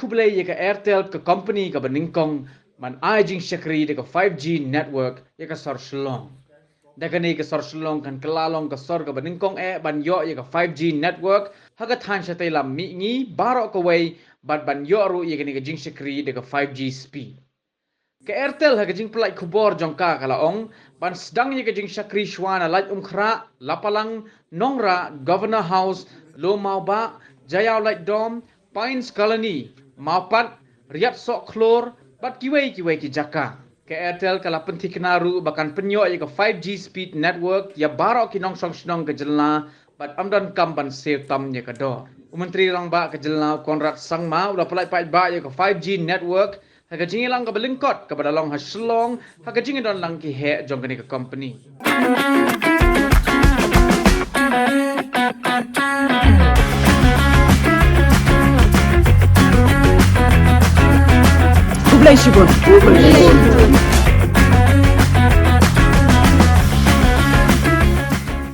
kublai ye ka Airtel ka company ka nyngkong man ai jing shakri de ka 5G network ye ka sor Shillong. Dakani ka sor Shillong kan kelalong ka sor ka nyngkong ban yo ye ka 5G network haga than shatay lam mi ngi baro ka way ban yo ru ye ka jing shakri de ka 5G speed. Ke Airtel ha kajing pelai kubor jongka kalaong ban sedang ye kajing syakri shwana laj umkhra lapalang nongra governor house lo mau ba jayau laj dom pines colony maupat riat sok klor bat kiwei ki jaka ke Airtel kala penti kenaru bahkan penyo ye ke 5G speed network ya barok ki nong song snong ke jelna bat amdan kam ban save tam ye ke dor Menteri rang ba ke jelna Konrad Sangma udah pelai pai ba ye ke 5G network Hagajingi lang ka balingkot ka badalong ha Shillong hagajingi don lang ki he jong kani ka company. Kublai Shibun.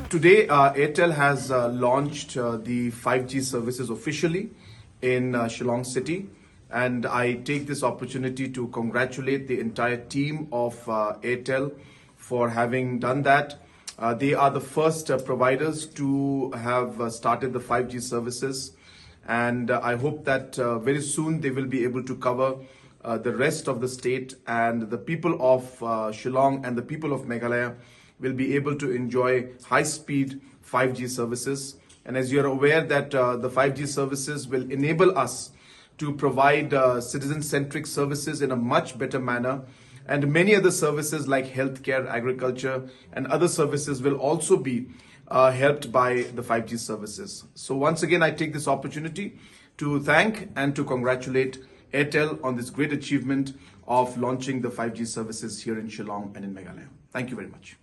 Today, Airtel has launched the 5G services officially in Shillong City. And I take this opportunity to congratulate the entire team of Airtel for having done that. They are the first providers to have started the 5G services. And I hope that very soon they will be able to cover the rest of the state, and the people of Shillong and the people of Meghalaya will be able to enjoy high-speed 5G services. And as you're aware that the 5G services will enable us to provide citizen-centric services in a much better manner, and many other services like healthcare, agriculture, and other services will also be helped by the 5G services. So once again, I take this opportunity to thank and to congratulate Airtel on this great achievement of launching the 5G services here in Shillong and in Meghalaya. Thank you very much.